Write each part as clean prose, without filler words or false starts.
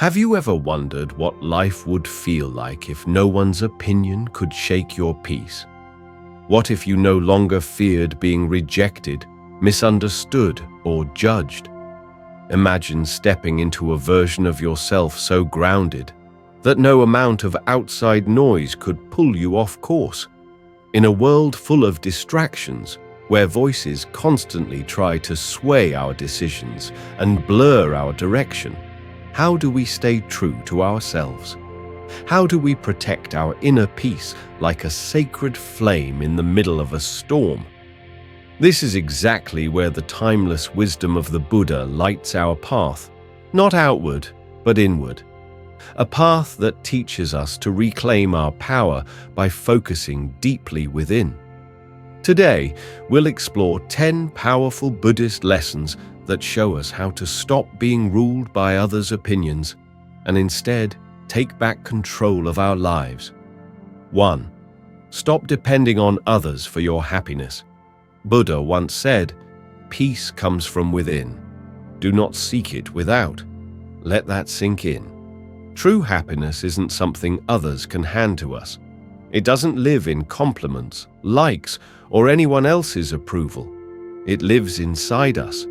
Have you ever wondered what life would feel like if no one's opinion could shake your peace? What if you no longer feared being rejected, misunderstood, or judged? Imagine stepping into a version of yourself so grounded that no amount of outside noise could pull you off course. In a world full of distractions, where voices constantly try to sway our decisions and blur our direction, how do we stay true to ourselves? How do we protect our inner peace like a sacred flame in the middle of a storm? This is exactly where the timeless wisdom of the Buddha lights our path, not outward, but inward. A path that teaches us to reclaim our power by focusing deeply within. Today, we'll explore 10 powerful Buddhist lessons that show us how to stop being ruled by others' opinions and instead take back control of our lives. 1. Stop depending on others for your happiness. Buddha once said, "Peace comes from within. Do not seek it without." Let that sink in. True happiness isn't something others can hand to us. It doesn't live in compliments, likes, or anyone else's approval. It lives inside us.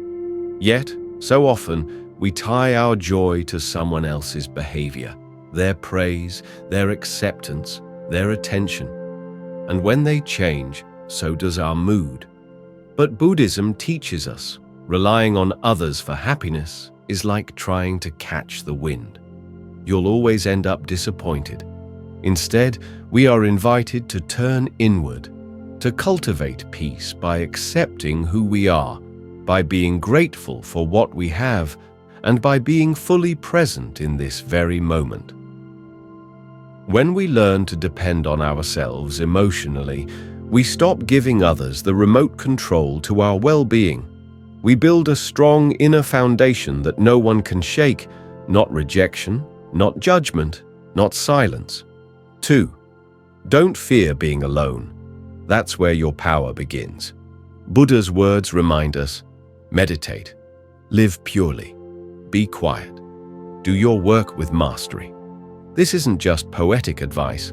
Yet, so often, we tie our joy to someone else's behavior, their praise, their acceptance, their attention. And when they change, so does our mood. But Buddhism teaches us, relying on others for happiness is like trying to catch the wind. You'll always end up disappointed. Instead, we are invited to turn inward, to cultivate peace by accepting who we are, by being grateful for what we have, and by being fully present in this very moment. When we learn to depend on ourselves emotionally, we stop giving others the remote control to our well-being. We build a strong inner foundation that no one can shake, not rejection, not judgment, not silence. 2. Don't fear being alone. That's where your power begins. Buddha's words remind us, meditate, live purely, be quiet, do your work with mastery. This isn't just poetic advice.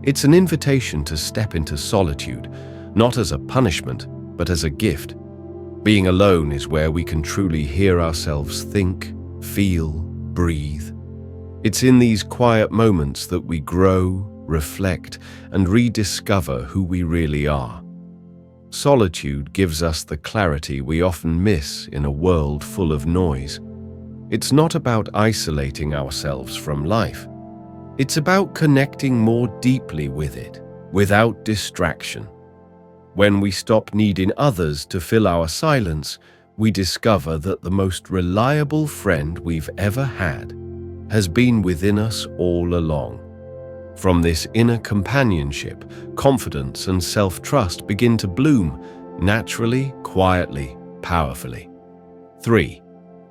It's an invitation to step into solitude, not as a punishment, but as a gift. Being alone is where we can truly hear ourselves think, feel, breathe. It's in these quiet moments that we grow, reflect, and rediscover who we really are. Solitude gives us the clarity we often miss in a world full of noise. It's not about isolating ourselves from life. It's about connecting more deeply with it, without distraction. When we stop needing others to fill our silence, we discover that the most reliable friend we've ever had has been within us all along. From this inner companionship, confidence and self-trust begin to bloom, naturally, quietly, powerfully. 3.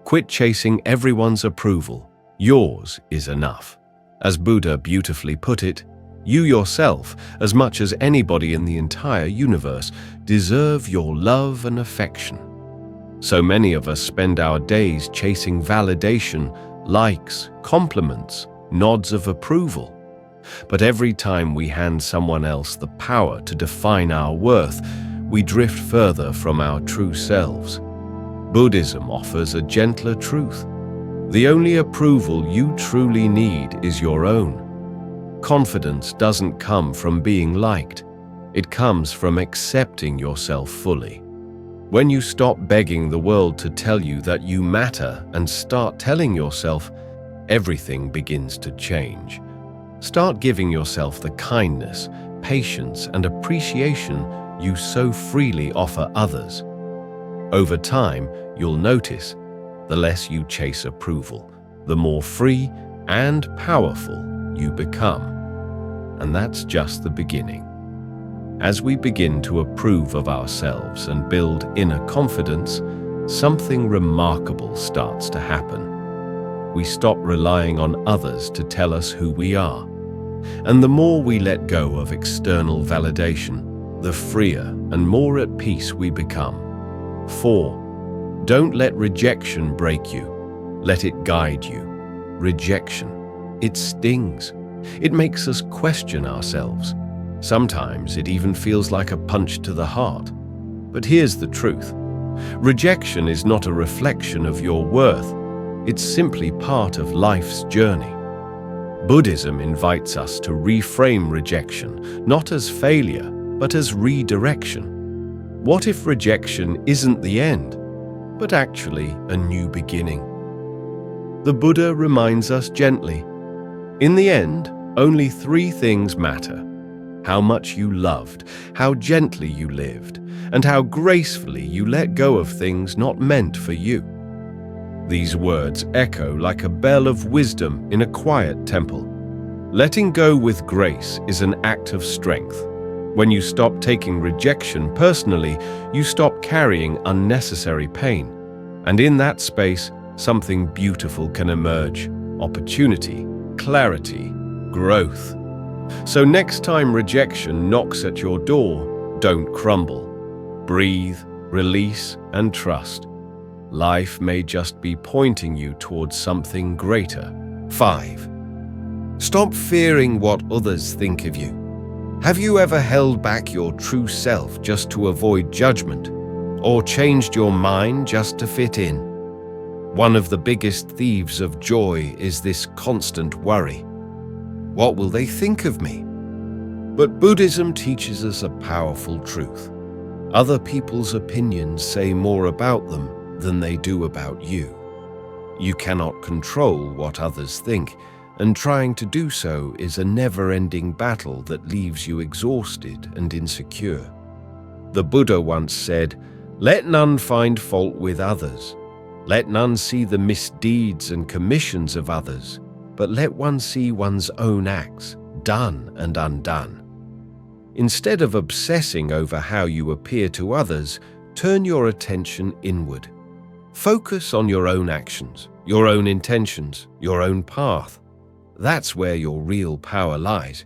Quit chasing everyone's approval. Yours is enough. As Buddha beautifully put it, you yourself, as much as anybody in the entire universe, deserve your love and affection. So many of us spend our days chasing validation, likes, compliments, nods of approval. But every time we hand someone else the power to define our worth, we drift further from our true selves. Buddhism offers a gentler truth. The only approval you truly need is your own. Confidence doesn't come from being liked. It comes from accepting yourself fully. When you stop begging the world to tell you that you matter and start telling yourself, everything begins to change. Start giving yourself the kindness, patience, and appreciation you so freely offer others. Over time, you'll notice, the less you chase approval, the more free and powerful you become. And that's just the beginning. As we begin to approve of ourselves and build inner confidence, something remarkable starts to happen. We stop relying on others to tell us who we are. And the more we let go of external validation, the freer and more at peace we become. 4. Don't let rejection break you. Let it guide you. rejection. It stings. It makes us question ourselves. Sometimes it even feels like a punch to the heart. But here's the truth. Rejection is not a reflection of your worth. It's simply part of life's journey. Buddhism invites us to reframe rejection, not as failure, but as redirection. What if rejection isn't the end, but actually a new beginning? The Buddha reminds us gently, in the end, only 3 things matter: how much you loved, how gently you lived, and how gracefully you let go of things not meant for you. These words echo like a bell of wisdom in a quiet temple. Letting go with grace is an act of strength. When you stop taking rejection personally, you stop carrying unnecessary pain. And in that space, something beautiful can emerge: opportunity, clarity, growth. So next time rejection knocks at your door, don't crumble. Breathe, release, and trust. Life may just be pointing you towards something greater. 5. Stop fearing what others think of you. Have you ever held back your true self just to avoid judgment, or changed your mind just to fit in? One of the biggest thieves of joy is this constant worry. What will they think of me? But Buddhism teaches us a powerful truth. Other people's opinions say more about them than they do about you. You cannot control what others think, and trying to do so is a never-ending battle that leaves you exhausted and insecure. The Buddha once said, "Let none find fault with others. Let none see the misdeeds and commissions of others, but let one see one's own acts, done and undone." Instead of obsessing over how you appear to others, turn your attention inward. Focus on your own actions, your own intentions, your own path. That's where your real power lies.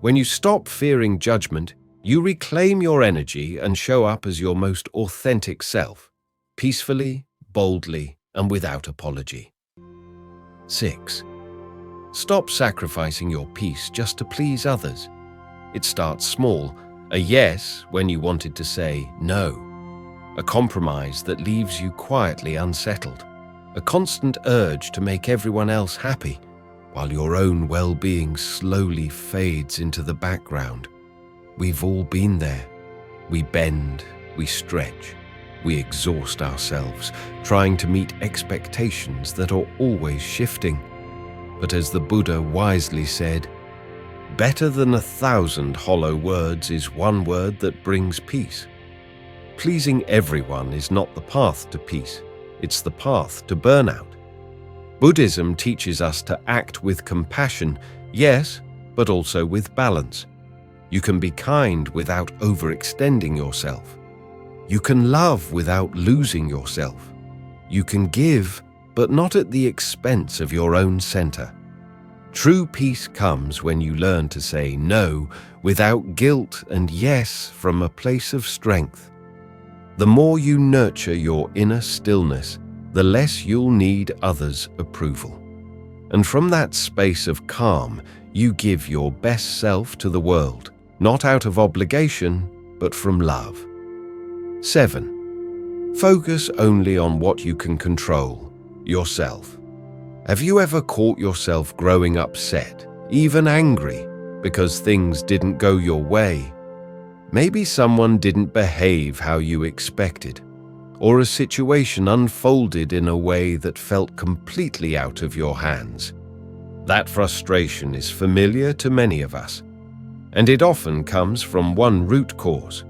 When you stop fearing judgment, you reclaim your energy and show up as your most authentic self, peacefully, boldly, and without apology. 6. Stop sacrificing your peace just to please others. It starts small, a yes when you wanted to say no, a compromise that leaves you quietly unsettled, a constant urge to make everyone else happy, while your own well-being slowly fades into the background. We've all been there. We bend, we stretch, we exhaust ourselves, trying to meet expectations that are always shifting. But as the Buddha wisely said, "Better than 1,000 hollow words is one word that brings peace." Pleasing everyone is not the path to peace, it's the path to burnout. Buddhism teaches us to act with compassion, yes, but also with balance. You can be kind without overextending yourself. You can love without losing yourself. You can give, but not at the expense of your own center. True peace comes when you learn to say no without guilt and yes from a place of strength. The more you nurture your inner stillness, the less you'll need others' approval. And from that space of calm, you give your best self to the world, not out of obligation, but from love. 7. Focus only on what you can control, yourself. Have you ever caught yourself growing upset, even angry, because things didn't go your way? Maybe someone didn't behave how you expected, or a situation unfolded in a way that felt completely out of your hands. That frustration is familiar to many of us, and it often comes from one root cause: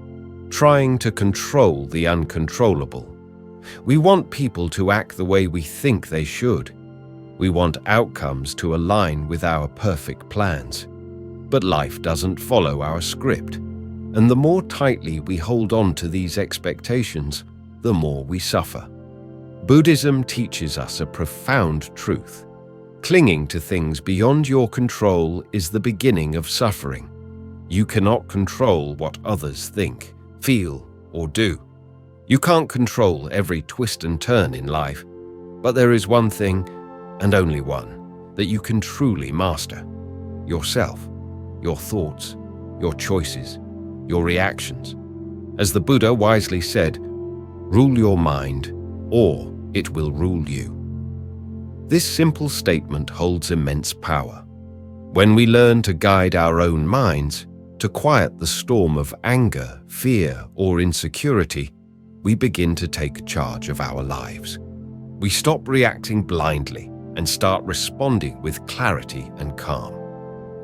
trying to control the uncontrollable. We want people to act the way we think they should. We want outcomes to align with our perfect plans. But life doesn't follow our script, and the more tightly we hold on to these expectations, the more we suffer. Buddhism teaches us a profound truth. Clinging to things beyond your control is the beginning of suffering. You cannot control what others think, feel, or do. You can't control every twist and turn in life, but there is one thing, and only one, that you can truly master: yourself, your thoughts, your choices, your reactions. As the Buddha wisely said, "Rule your mind, or it will rule you." This simple statement holds immense power. When we learn to guide our own minds, to quiet the storm of anger, fear, or insecurity, we begin to take charge of our lives. We stop reacting blindly and start responding with clarity and calm.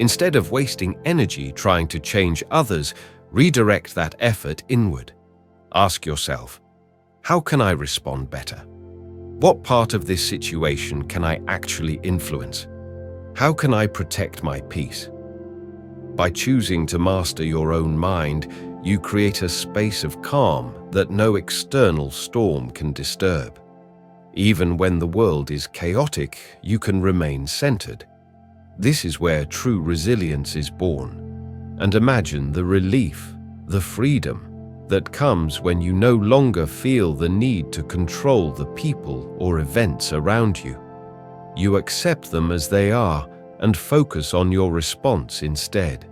Instead of wasting energy trying to change others, redirect that effort inward. Ask yourself, how can I respond better? What part of this situation can I actually influence? How can I protect my peace? By choosing to master your own mind, you create a space of calm that no external storm can disturb. Even when the world is chaotic, you can remain centered. This is where true resilience is born. And imagine the relief, the freedom that comes when you no longer feel the need to control the people or events around you. You accept them as they are and focus on your response instead.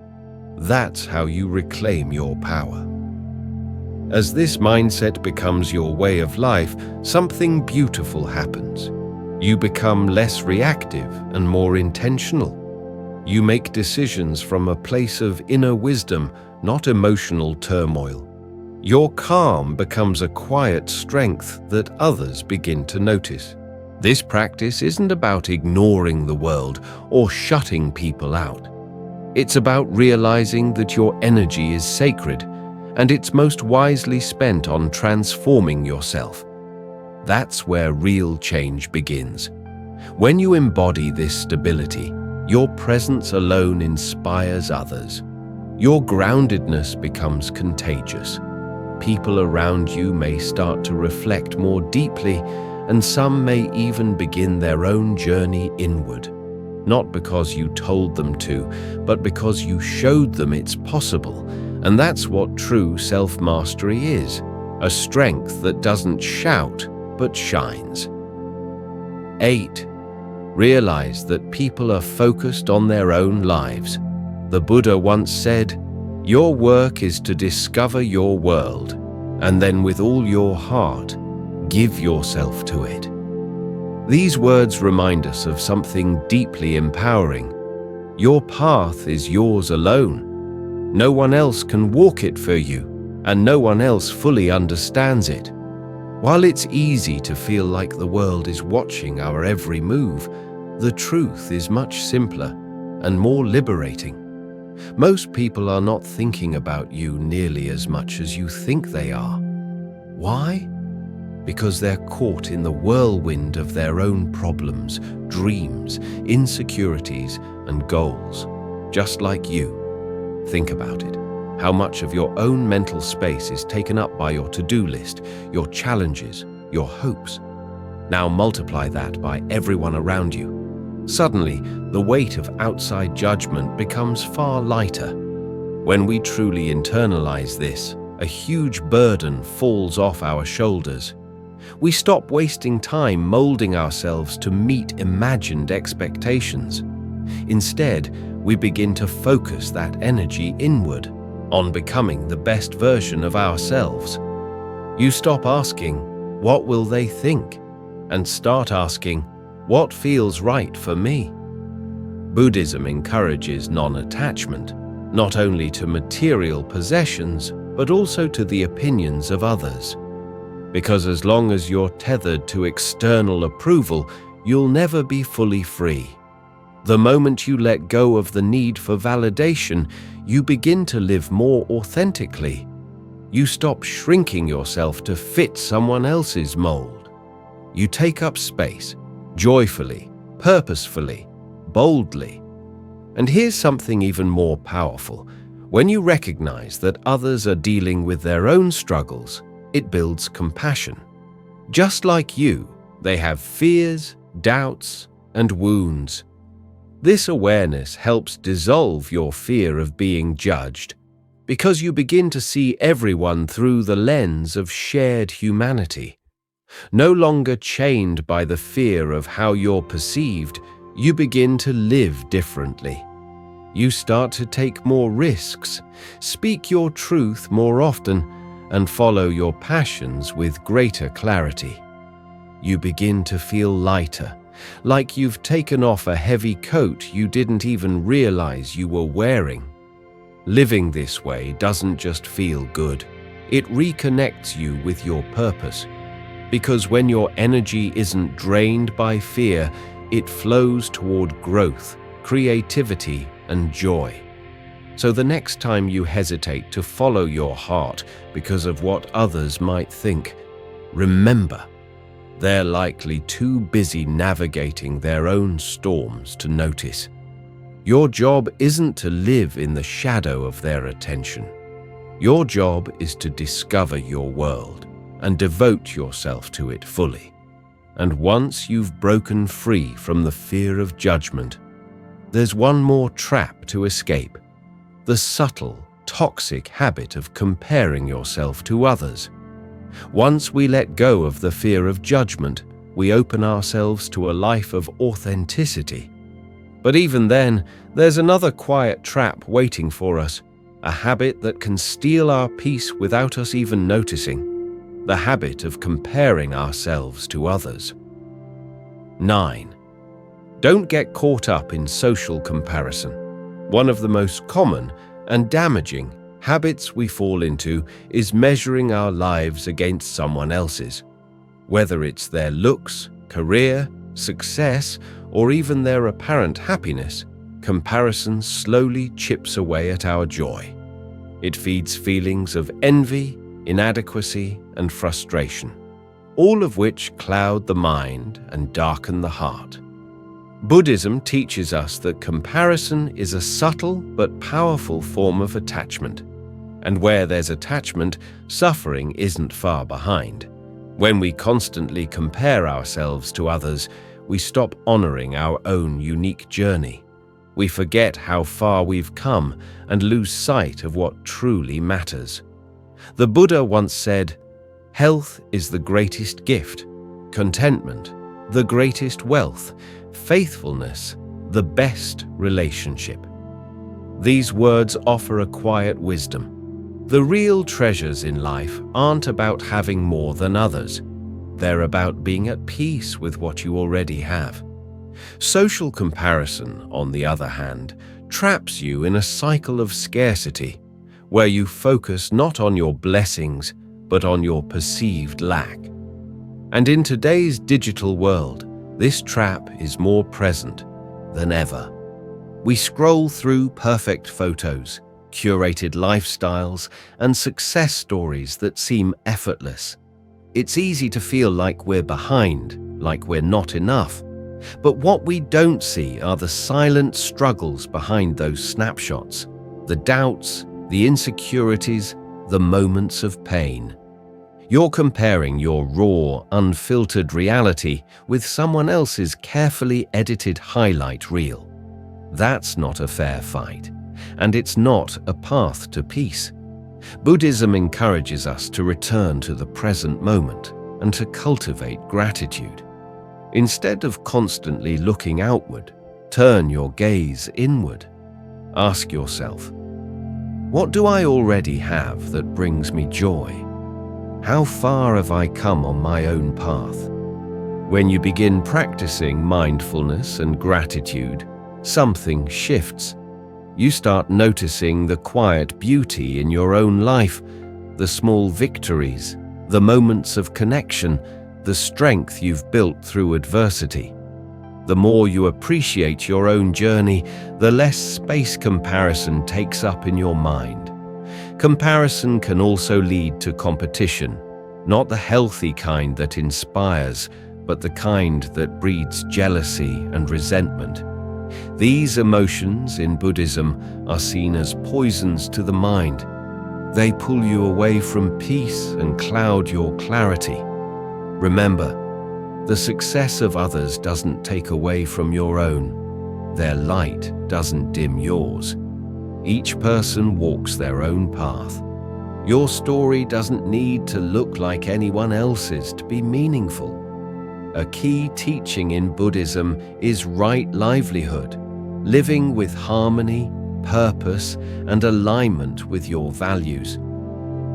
That's how you reclaim your power. As this mindset becomes your way of life, something beautiful happens. You become less reactive and more intentional. You make decisions from a place of inner wisdom, not emotional turmoil. Your calm becomes a quiet strength that others begin to notice. This practice isn't about ignoring the world or shutting people out. It's about realizing that your energy is sacred and it's most wisely spent on transforming yourself. That's where real change begins. When you embody this stability, your presence alone inspires others. Your groundedness becomes contagious. People around you may start to reflect more deeply, and some may even begin their own journey inward. Not because you told them to, but because you showed them it's possible. And that's what true self-mastery is, a strength that doesn't shout, but shines. 8. Realize that people are focused on their own lives. The Buddha once said, "Your work is to discover your world, and then with all your heart, give yourself to it." These words remind us of something deeply empowering. Your path is yours alone. No one else can walk it for you, and no one else fully understands it. While it's easy to feel like the world is watching our every move, the truth is much simpler and more liberating. Most people are not thinking about you nearly as much as you think they are. Why? Because they're caught in the whirlwind of their own problems, dreams, insecurities, and goals, just like you. Think about it. How much of your own mental space is taken up by your to-do list, your challenges, your hopes? Now multiply that by everyone around you. Suddenly, the weight of outside judgment becomes far lighter. When we truly internalize this, a huge burden falls off our shoulders. We stop wasting time molding ourselves to meet imagined expectations. Instead, we begin to focus that energy inward, on becoming the best version of ourselves. You stop asking, "What will they think?" and start asking, "What feels right for me?" Buddhism encourages non-attachment, not only to material possessions, but also to the opinions of others. Because as long as you're tethered to external approval, you'll never be fully free. The moment you let go of the need for validation, you begin to live more authentically. You stop shrinking yourself to fit someone else's mold. You take up space, joyfully, purposefully, boldly. And here's something even more powerful. When you recognize that others are dealing with their own struggles, it builds compassion. Just like you, they have fears, doubts, and wounds. This awareness helps dissolve your fear of being judged, because you begin to see everyone through the lens of shared humanity. No longer chained by the fear of how you're perceived, You begin to live differently. You start to take more risks, speak your truth more often, and follow your passions with greater clarity. You begin to feel lighter, like you've taken off a heavy coat you didn't even realize you were wearing. Living this way doesn't just feel good, it reconnects you with your purpose. Because when your energy isn't drained by fear, it flows toward growth, creativity, and joy. So the next time you hesitate to follow your heart because of what others might think, remember, they're likely too busy navigating their own storms to notice. Your job isn't to live in the shadow of their attention. Your job is to discover your world and devote yourself to it fully. And once you've broken free from the fear of judgment, there's one more trap to escape: the subtle, toxic habit of comparing yourself to others. Once we let go of the fear of judgment, we open ourselves to a life of authenticity. But even then, there's another quiet trap waiting for us, a habit that can steal our peace without us even noticing: the habit of comparing ourselves to others. 9. Don't get caught up in social comparison. One of the most common and damaging habits we fall into is measuring our lives against someone else's. Whether it's their looks, career, success, or even their apparent happiness, comparison slowly chips away at our joy. It feeds feelings of envy, inadequacy, and frustration, all of which cloud the mind and darken the heart. Buddhism teaches us that comparison is a subtle but powerful form of attachment. And where there's attachment, suffering isn't far behind. When we constantly compare ourselves to others, we stop honoring our own unique journey. We forget how far we've come and lose sight of what truly matters. The Buddha once said, "Health is the greatest gift, contentment, the greatest wealth, faithfulness, the best relationship." These words offer a quiet wisdom. The real treasures in life aren't about having more than others. They're about being at peace with what you already have. Social comparison, on the other hand, traps you in a cycle of scarcity, where you focus not on your blessings, but on your perceived lack. And in today's digital world, this trap is more present than ever. We scroll through perfect photos, curated lifestyles, and success stories that seem effortless. It's easy to feel like we're behind, like we're not enough. But what we don't see are the silent struggles behind those snapshots, the doubts, the insecurities, the moments of pain. You're comparing your raw, unfiltered reality with someone else's carefully edited highlight reel. That's not a fair fight, and it's not a path to peace. Buddhism encourages us to return to the present moment and to cultivate gratitude. Instead of constantly looking outward, turn your gaze inward. Ask yourself, what do I already have that brings me joy? How far have I come on my own path? When you begin practicing mindfulness and gratitude, something shifts. You start noticing the quiet beauty in your own life, the small victories, the moments of connection, the strength you've built through adversity. The more you appreciate your own journey, the less space comparison takes up in your mind. Comparison can also lead to competition, not the healthy kind that inspires, but the kind that breeds jealousy and resentment. These emotions in Buddhism are seen as poisons to the mind. They pull you away from peace and cloud your clarity. Remember, the success of others doesn't take away from your own. Their light doesn't dim yours. Each person walks their own path. Your story doesn't need to look like anyone else's to be meaningful. A key teaching in Buddhism is right livelihood, living with harmony, purpose, and alignment with your values.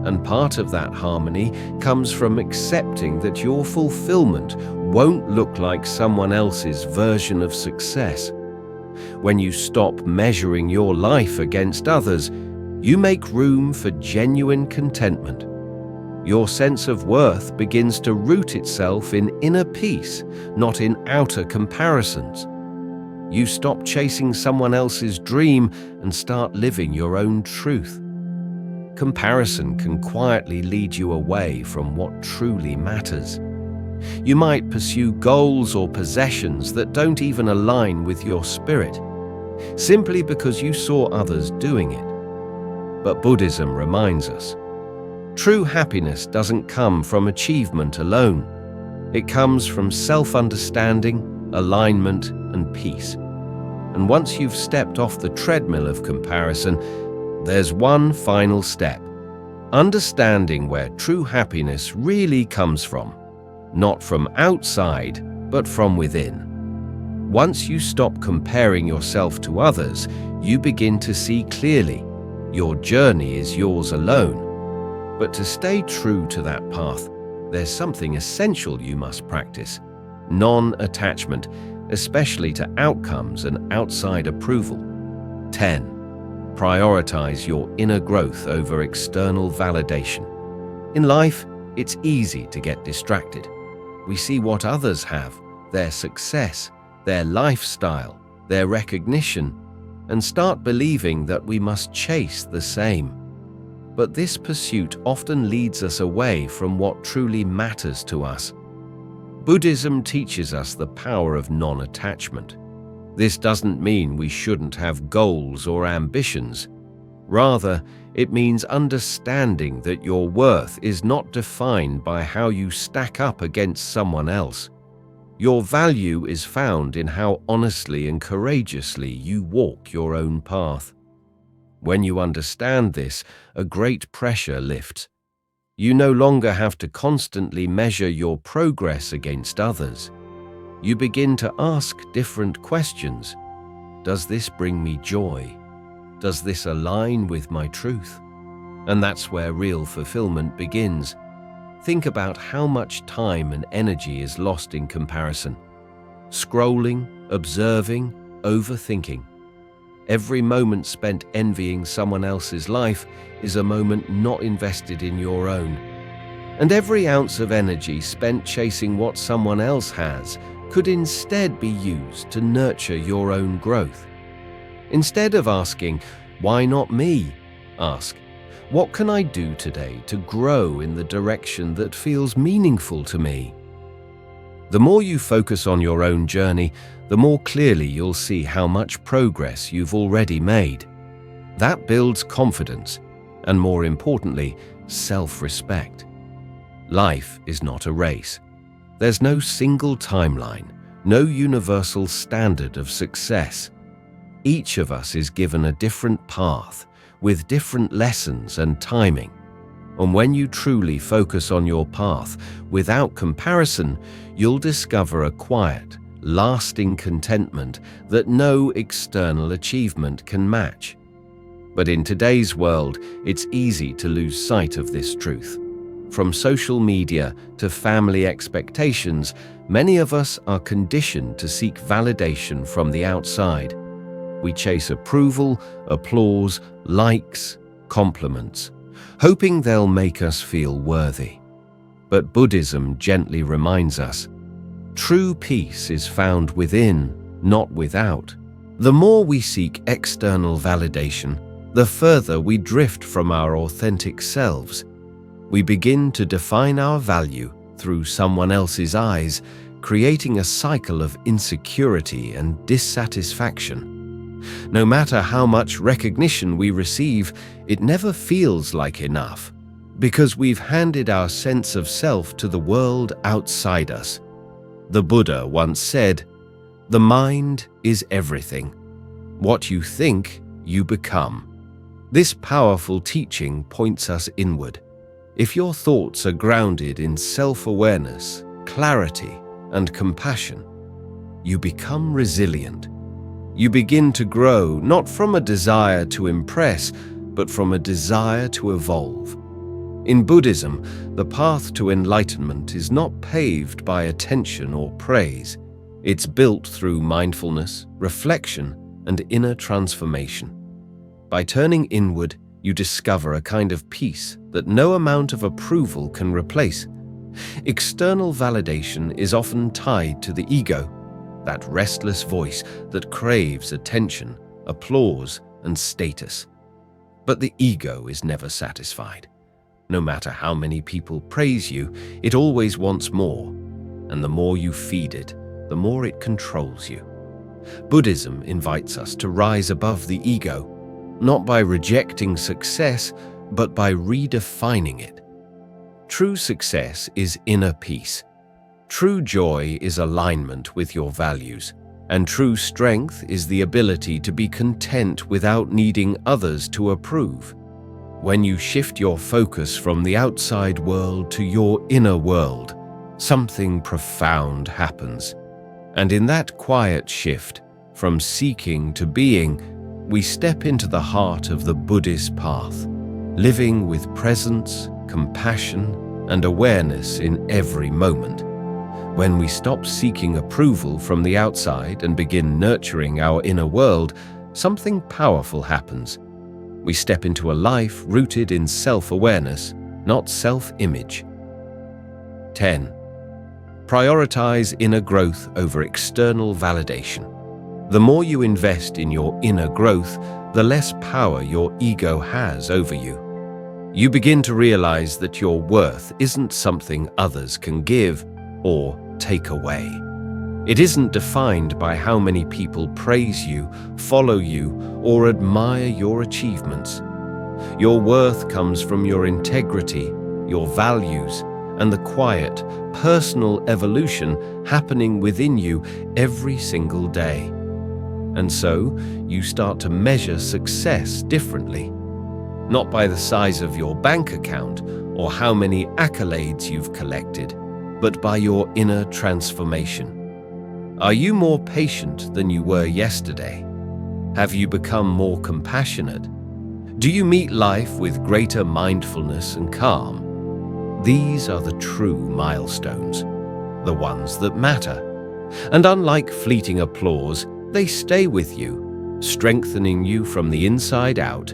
And part of that harmony comes from accepting that your fulfillment won't look like someone else's version of success. When you stop measuring your life against others, you make room for genuine contentment. Your sense of worth begins to root itself in inner peace, not in outer comparisons. You stop chasing someone else's dream and start living your own truth. Comparison can quietly lead you away from what truly matters. You might pursue goals or possessions that don't even align with your spirit, simply because you saw others doing it. But Buddhism reminds us, true happiness doesn't come from achievement alone. It comes from self-understanding, alignment, and peace. And once you've stepped off the treadmill of comparison, there's one final step: understanding where true happiness really comes from, not from outside, but from within. Once you stop comparing yourself to others, you begin to see clearly. Your journey is yours alone. But to stay true to that path, there's something essential you must practice: non-attachment, especially to outcomes and outside approval. 10. Prioritize your inner growth over external validation. In life, it's easy to get distracted. We see what others have, their success, their lifestyle, their recognition, and start believing that we must chase the same. But this pursuit often leads us away from what truly matters to us. Buddhism teaches us the power of non-attachment. This doesn't mean we shouldn't have goals or ambitions. Rather, it means understanding that your worth is not defined by how you stack up against someone else. Your value is found in how honestly and courageously you walk your own path. When you understand this, a great pressure lifts. You no longer have to constantly measure your progress against others. You begin to ask different questions. Does this bring me joy? Does this align with my truth? And that's where real fulfillment begins. Think about how much time and energy is lost in comparison. Scrolling, observing, overthinking. Every moment spent envying someone else's life is a moment not invested in your own. And every ounce of energy spent chasing what someone else has could instead be used to nurture your own growth. Instead of asking, "Why not me?" ask, "What can I do today to grow in the direction that feels meaningful to me?" The more you focus on your own journey, the more clearly you'll see how much progress you've already made. That builds confidence, and more importantly, self-respect. Life is not a race. There's no single timeline, no universal standard of success. Each of us is given a different path, with different lessons and timing. And when you truly focus on your path without comparison, you'll discover a quiet, lasting contentment that no external achievement can match. But in today's world, it's easy to lose sight of this truth. From social media to family expectations, many of us are conditioned to seek validation from the outside. We chase approval, applause, likes, compliments, hoping they'll make us feel worthy. But Buddhism gently reminds us, true peace is found within, not without. The more we seek external validation, the further we drift from our authentic selves. We begin to define our value through someone else's eyes, creating a cycle of insecurity and dissatisfaction. No matter how much recognition we receive, it never feels like enough, because we've handed our sense of self to the world outside us. The Buddha once said, "The mind is everything. What you think, you become." This powerful teaching points us inward. If your thoughts are grounded in self-awareness, clarity, and compassion, you become resilient. You begin to grow not from a desire to impress, but from a desire to evolve. In Buddhism, the path to enlightenment is not paved by attention or praise. It's built through mindfulness, reflection, and inner transformation. By turning inward, you discover a kind of peace that no amount of approval can replace. External validation is often tied to the ego, that restless voice that craves attention, applause, and status. But the ego is never satisfied. No matter how many people praise you, it always wants more, and the more you feed it, the more it controls you. Buddhism invites us to rise above the ego, not by rejecting success, but by redefining it. True success is inner peace. True joy is alignment with your values, and true strength is the ability to be content without needing others to approve. When you shift your focus from the outside world to your inner world, something profound happens. And in that quiet shift, from seeking to being, we step into the heart of the Buddhist path, living with presence, compassion, and awareness in every moment. When we stop seeking approval from the outside and begin nurturing our inner world, something powerful happens. We step into a life rooted in self-awareness, not self-image. 10. Prioritize inner growth over external validation. The more you invest in your inner growth, the less power your ego has over you. You begin to realize that your worth isn't something others can give or take away. It isn't defined by how many people praise you, follow you, or admire your achievements. Your worth comes from your integrity, your values, and the quiet, personal evolution happening within you every single day. And so, you start to measure success differently. Not by the size of your bank account or how many accolades you've collected, but by your inner transformation. Are you more patient than you were yesterday? Have you become more compassionate? Do you meet life with greater mindfulness and calm? These are the true milestones, the ones that matter. And unlike fleeting applause, they stay with you, strengthening you from the inside out.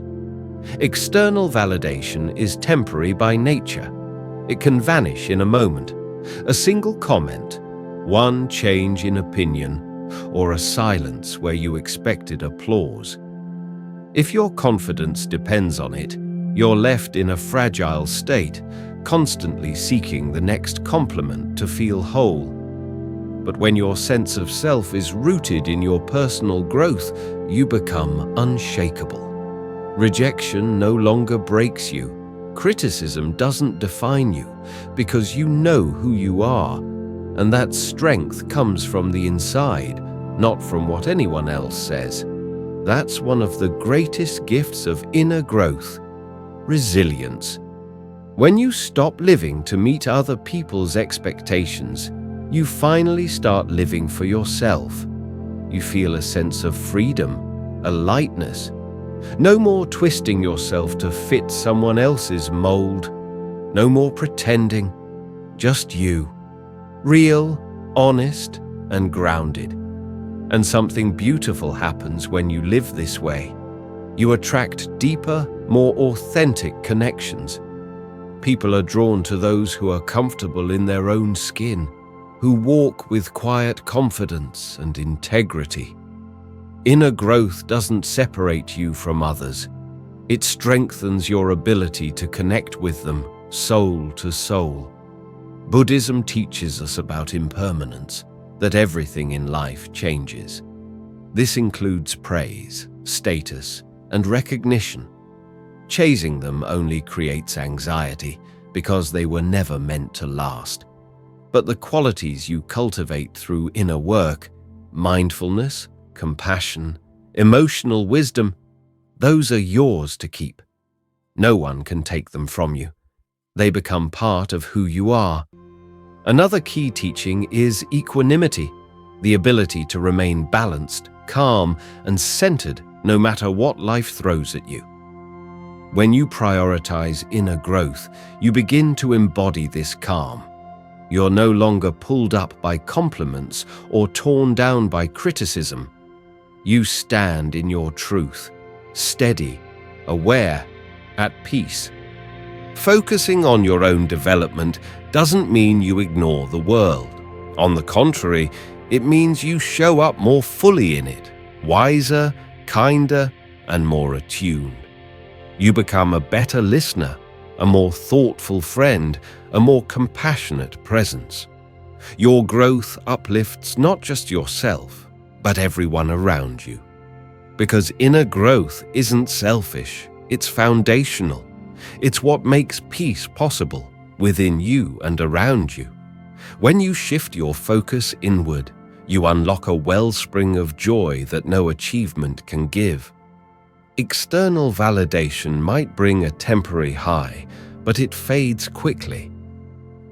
External validation is temporary by nature. It can vanish in a moment. A single comment, one change in opinion, or a silence where you expected applause. If your confidence depends on it, you're left in a fragile state, constantly seeking the next compliment to feel whole. But when your sense of self is rooted in your personal growth, you become unshakable. Rejection no longer breaks you. Criticism doesn't define you, because you know who you are, and that strength comes from the inside, not from what anyone else says. That's one of the greatest gifts of inner growth: resilience. When you stop living to meet other people's expectations, you finally start living for yourself. You feel a sense of freedom, a lightness. No more twisting yourself to fit someone else's mold. No more pretending. Just you. Real, honest, and grounded. And something beautiful happens when you live this way. You attract deeper, more authentic connections. People are drawn to those who are comfortable in their own skin, who walk with quiet confidence and integrity. Inner growth doesn't separate you from others. It strengthens your ability to connect with them, soul to soul. Buddhism teaches us about impermanence, that everything in life changes. This includes praise, status, and recognition. Chasing them only creates anxiety because they were never meant to last. But the qualities you cultivate through inner work, mindfulness, compassion, emotional wisdom, those are yours to keep. No one can take them from you. They become part of who you are. Another key teaching is equanimity, the ability to remain balanced, calm, and centered no matter what life throws at you. When you prioritize inner growth, you begin to embody this calm. You're no longer pulled up by compliments or torn down by criticism. You stand in your truth, steady, aware, at peace. Focusing on your own development doesn't mean you ignore the world. On the contrary, it means you show up more fully in it, wiser, kinder, and more attuned. You become a better listener, a more thoughtful friend, a more compassionate presence. Your growth uplifts not just yourself, but everyone around you. Because inner growth isn't selfish, it's foundational. It's what makes peace possible within you and around you. When you shift your focus inward, you unlock a wellspring of joy that no achievement can give. External validation might bring a temporary high, but it fades quickly.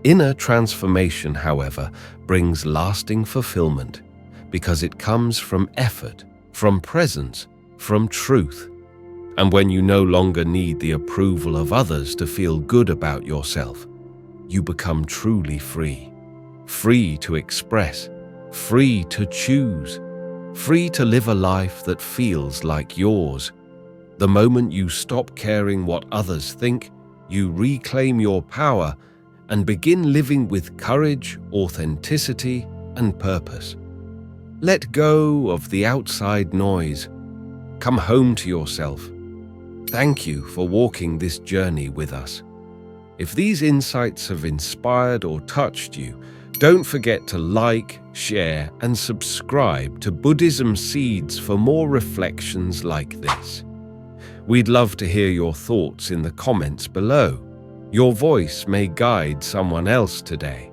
Inner transformation, however, brings lasting fulfillment because it comes from effort, from presence, from truth. And when you no longer need the approval of others to feel good about yourself, you become truly free. Free to express, free to choose, free to live a life that feels like yours. The moment you stop caring what others think, you reclaim your power and begin living with courage, authenticity, and purpose. Let go of the outside noise. Come home to yourself. Thank you for walking this journey with us. If these insights have inspired or touched you, don't forget to like, share, and subscribe to Buddhism Seeds for more reflections like this. We'd love to hear your thoughts in the comments below. Your voice may guide someone else today.